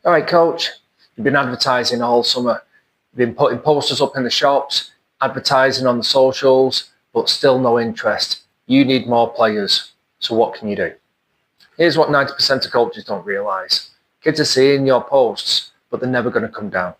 All right, coach, you've been advertising all summer. You've been putting posters up in the shops, advertising on the socials, but still no interest. You need more players. So what can you do? Here's what 90% of coaches don't realise. Kids are seeing your posts, but they're never going to come down.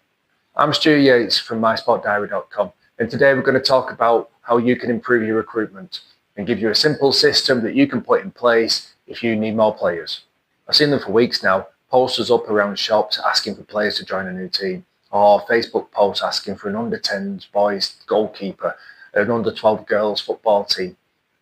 I'm Stu Yates from mysportdiary.com, and today we're going to talk about how you can improve your recruitment and give you a simple system that you can put in place if you need more players. I've seen them for weeks now, posters up around shops asking for players to join a new team, or Facebook posts asking for an under-10s boys goalkeeper, an under-12 girls football team.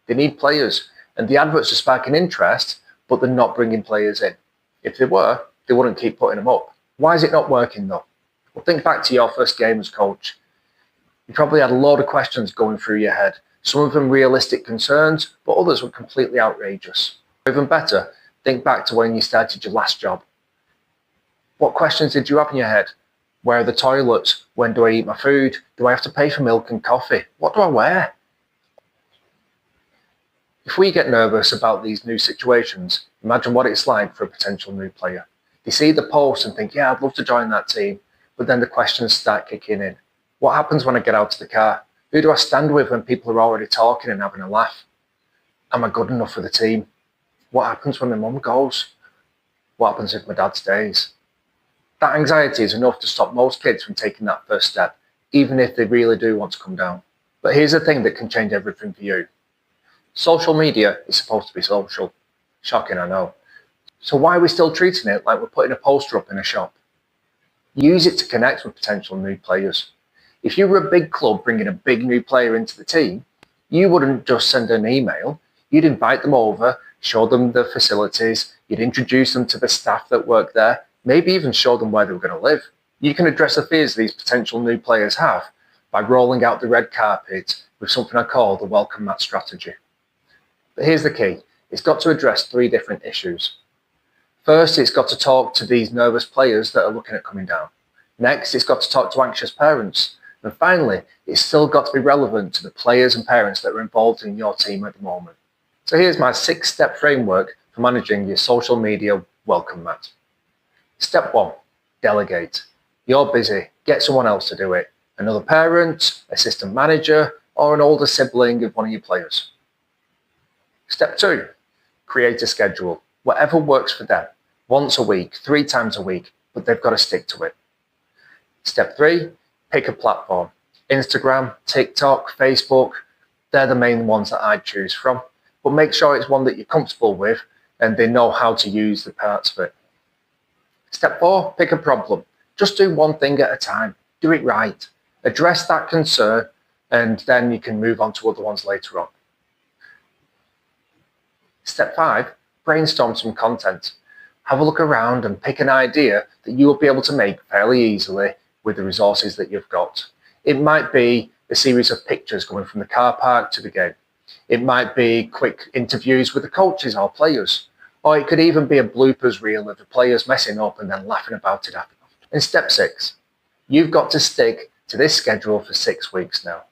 They need players, and the adverts are sparking interest, but they're not bringing players in. If they were, they wouldn't keep putting them up. Why is it not working though? Well, think back to your first game as coach. You probably had a load of questions going through your head. Some of them realistic concerns, but others were completely outrageous. Even better, think back to when you started your last job. What questions did you have in your head? Where are the toilets? When do I eat my food? Do I have to pay for milk and coffee? What do I wear? If we get nervous about these new situations, imagine what it's like for a potential new player. They see the post and think, yeah, I'd love to join that team. But then the questions start kicking in. What happens when I get out of the car? Who do I stand with when people are already talking and having a laugh? Am I good enough for the team? What happens when my mum goes? What happens if my dad stays? That anxiety is enough to stop most kids from taking that first step, even if they really do want to come down. But here's the thing that can change everything for you. Social media is supposed to be social. Shocking, I know. So why are we still treating it like we're putting a poster up in a shop? Use it to connect with potential new players. If you were a big club bringing a big new player into the team, you wouldn't just send an email. You'd invite them over, show them the facilities, you'd introduce them to the staff that work there, maybe even show them where they were going to live. You can address the fears these potential new players have by rolling out the red carpet with something I call the welcome mat strategy. But here's the key. It's got to address 3 different issues. First, it's got to talk to these nervous players that are looking at coming down. Next, it's got to talk to anxious parents. And finally, it's still got to be relevant to the players and parents that are involved in your team at the moment. So here's my 6-step framework for managing your social media welcome mat. Step 1, delegate. You're busy, get someone else to do it. Another parent, assistant manager, or an older sibling of one of your players. Step 2, create a schedule. Whatever works for them. Once a week, 3 times a week, but they've got to stick to it. Step 3, pick a platform. Instagram, TikTok, Facebook, they're the main ones that I'd choose from. But make sure it's one that you're comfortable with and they know how to use the parts of it. Step 4, pick a problem. Just do one thing at a time. Do it right. Address that concern and then you can move on to other ones later on. Step 5, brainstorm some content. Have a look around and pick an idea that you will be able to make fairly easily with the resources that you've got. It might be a series of pictures going from the car park to the game. It might be quick interviews with the coaches or players. Or it could even be a bloopers reel of the players messing up and then laughing about it after. And step 6, you've got to stick to this schedule for 6 weeks now.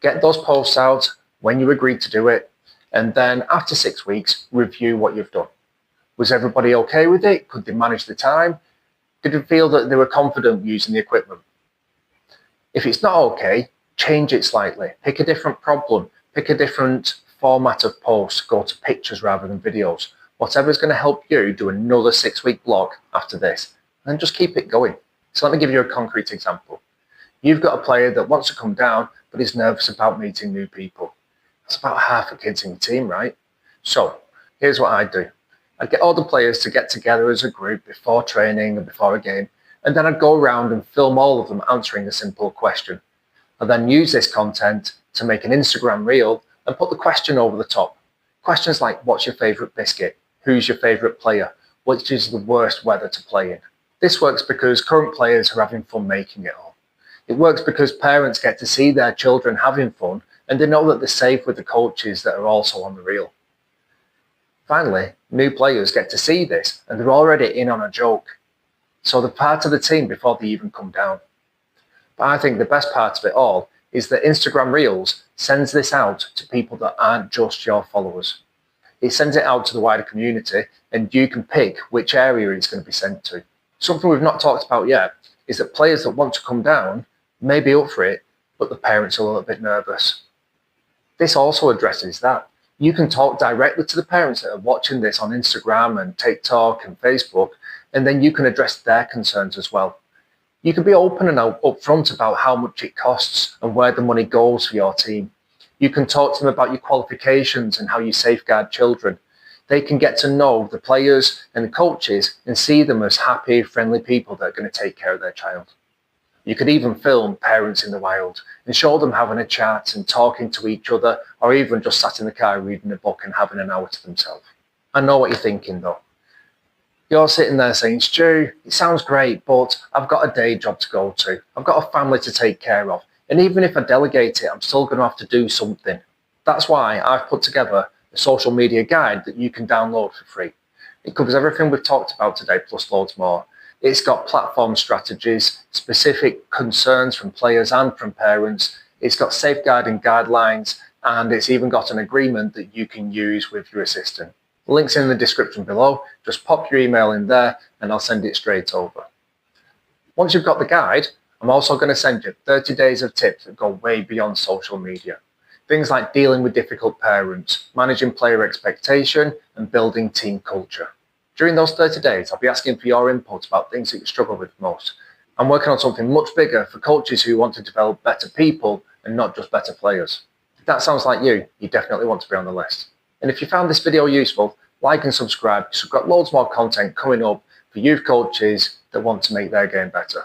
Get those posts out when you agreed to do it, and then after 6 weeks, review what you've done. Was everybody okay with it? Could they manage the time? Did you feel that they were confident using the equipment? If it's not okay, change it slightly. Pick a different problem. Pick a different format of post. Go to pictures rather than videos. Whatever's going to help you do another 6-week block after this, and just keep it going. So let me give you a concrete example. You've got a player that wants to come down, but is nervous about meeting new people. That's about half the kids in your team, right? So here's what I'd do. I'd get all the players to get together as a group before training and before a game, and then I'd go around and film all of them answering a simple question. I'd then use this content to make an Instagram reel and put the question over the top. Questions like, what's your favourite biscuit? Who's your favourite player? Which is the worst weather to play in? This works because current players are having fun making it all. It works because parents get to see their children having fun and they know that they're safe with the coaches that are also on the reel. Finally, new players get to see this and they're already in on a joke. So they're part of the team before they even come down. But I think the best part of it all is that Instagram Reels sends this out to people that aren't just your followers. It sends it out to the wider community and you can pick which area it's going to be sent to. Something we've not talked about yet is that players that want to come down may be up for it, but the parents are a little bit nervous. This also addresses that. You can talk directly to the parents that are watching this on Instagram and TikTok and Facebook, and then you can address their concerns as well. You can be open and upfront about how much it costs and where the money goes for your team. You can talk to them about your qualifications and how you safeguard children. They can get to know the players and the coaches and see them as happy, friendly people that are going to take care of their child. You could even film parents in the wild and show them having a chat and talking to each other, or even just sat in the car reading a book and having an hour to themselves. I know what you're thinking though. You're sitting there saying, Stu, it sounds great, but I've got a day job to go to. I've got a family to take care of. And even if I delegate it, I'm still going to have to do something. That's why I've put together a social media guide that you can download for free. It covers everything we've talked about today, plus loads more. It's got platform strategies, specific concerns from players and from parents. It's got safeguarding guidelines, and it's even got an agreement that you can use with your assistant. Links in the description below. Just pop your email in there and I'll send it straight over. Once you've got the guide, I'm also going to send you 30 days of tips that go way beyond social media. Things like dealing with difficult parents, managing player expectation, and building team culture. During those 30 days, I'll be asking for your input about things that you struggle with most. I'm working on something much bigger for coaches who want to develop better people and not just better players. If that sounds like you definitely want to be on the list. And if you found this video useful, like and subscribe because we've got loads more content coming up for youth coaches that want to make their game better.